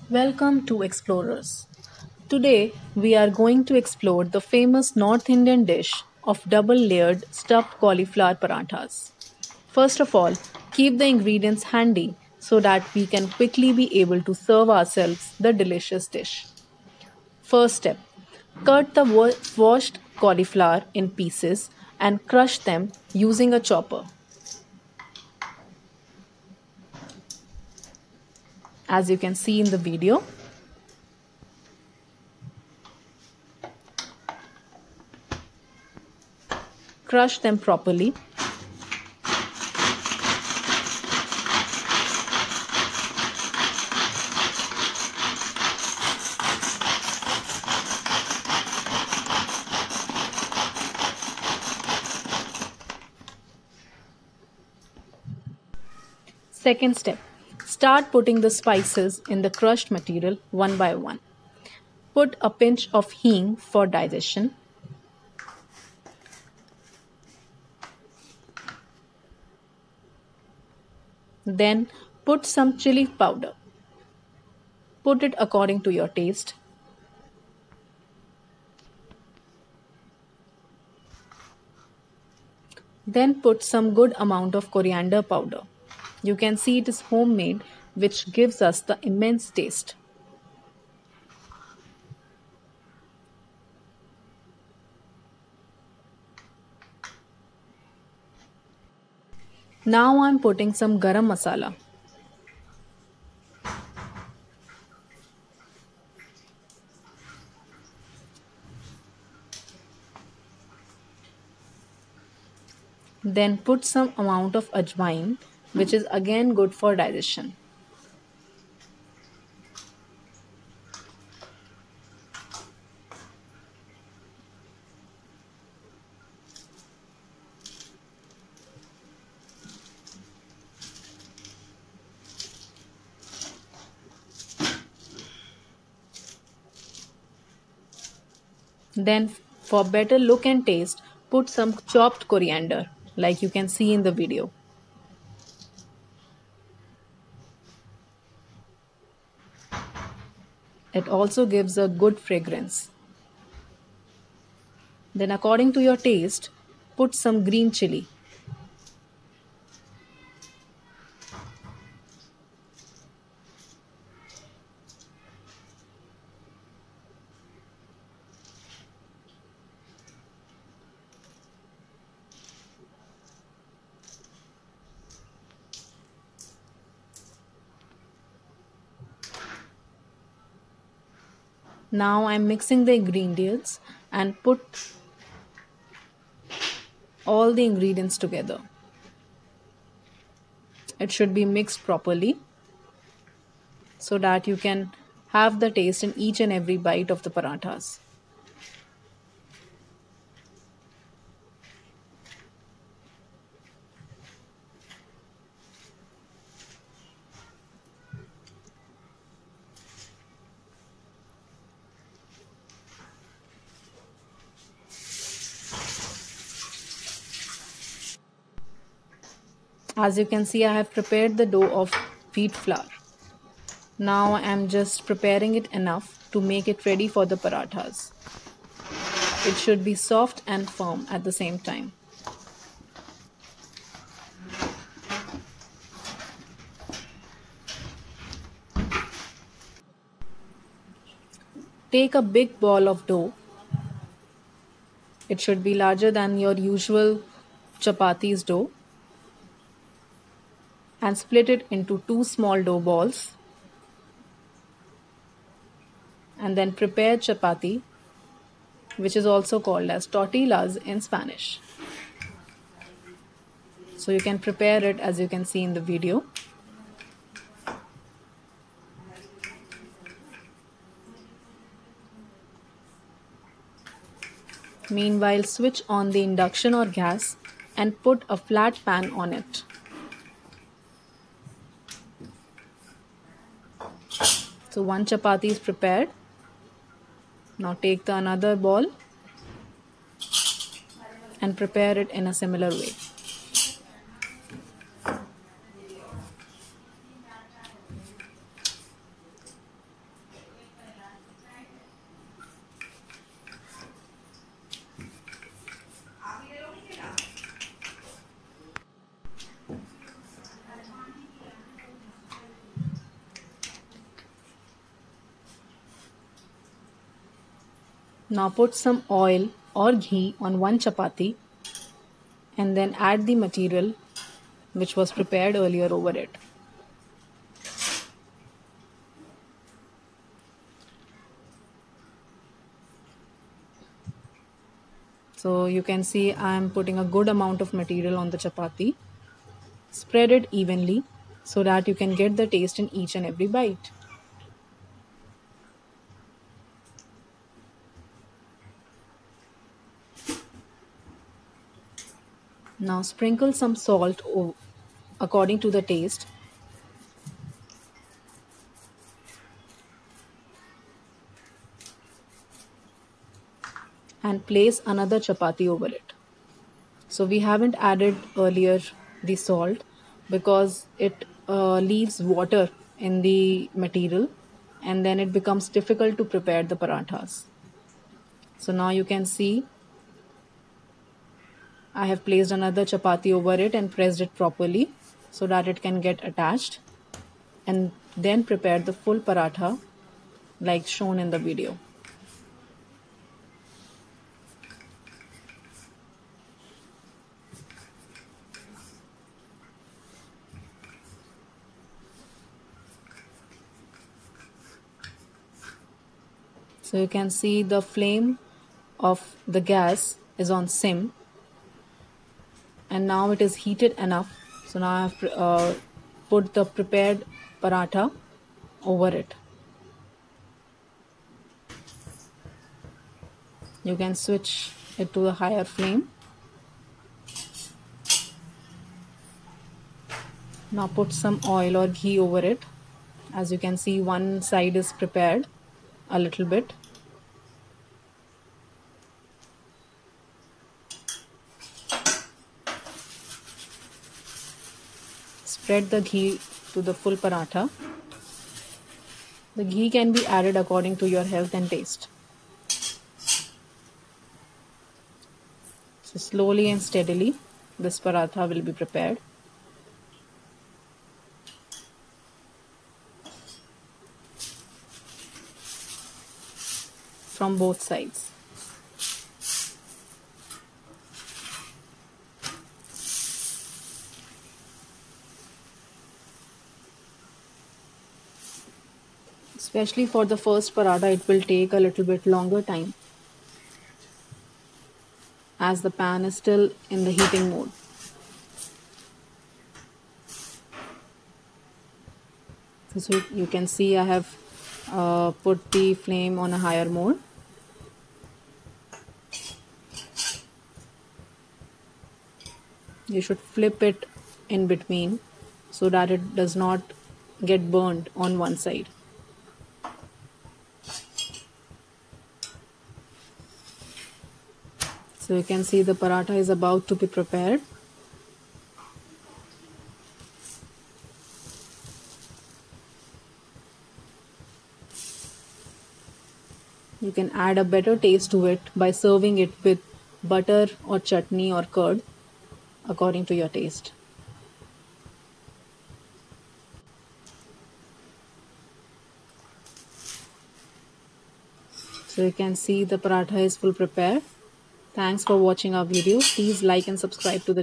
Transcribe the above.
Welcome to Explorers. Today we are going to explore the famous North Indian dish of double layered stuffed cauliflower parathas. First of all, keep the ingredients handy so that we can quickly be able to serve ourselves the delicious dish. First step, cut the washed cauliflower in pieces and crush them using a chopper. As you can see in the video, crush them properly. Second step, start putting the spices in the crushed material one by one. Put a pinch of hing for digestion. Then put some chili powder. Put it according to your taste. Then put some good amount of coriander powder. You can see it is homemade, which gives us the immense taste. Now I am putting some garam masala. Then put some amount of ajwain, which is again good for digestion. Then for better look and taste, put some chopped coriander like you can see in the video. It also gives a good fragrance. Then according to your taste, put some green chili. Now I am mixing the ingredients and put all the ingredients together. It should be mixed properly so that you can have the taste in each and every bite of the parathas. As you can see, I have prepared the dough of wheat flour. Now I am just preparing it enough to make it ready for the parathas. It should be soft and firm at the same time. Take a big ball of dough. It should be larger than your usual chapati's dough, and split it into two small dough balls, and then prepare chapati, which is also called as tortillas in Spanish. So you can prepare it as you can see in the video. Meanwhile, switch on the induction or gas and put a flat pan on it. So one chapati is prepared. Now take the another ball and prepare it in a similar way. Now put some oil or ghee on one chapati and then add the material which was prepared earlier over it. So you can see I am putting a good amount of material on the chapati. Spread it evenly so that you can get the taste in each and every bite. Now sprinkle some salt according to the taste. And place another chapati over it. So we haven't added earlier the salt because it leaves water in the material and then it becomes difficult to prepare the parathas. So now you can see I have placed another chapati over it and pressed it properly so that it can get attached, and then prepare the full paratha like shown in the video. So you can see the flame of the gas is on sim, and now it is heated enough. So now I have put the prepared paratha over it. You can switch it to a higher flame. Now put some oil or ghee over it. As you can see, one side is prepared a little bit. Spread the ghee to the full paratha. The ghee can be added according to your health and taste. So slowly and steadily this paratha will be prepared. From both sides. Especially for the first paratha, it will take a little bit longer time as the pan is still in the heating mode. So you can see I have put the flame on a higher mode. You should flip it in between so that it does not get burned on one side. So you can see the paratha is about to be prepared. You can add a better taste to it by serving it with butter or chutney or curd according to your taste. So you can see the paratha is full prepared. Thanks for watching our video. Please like and subscribe to the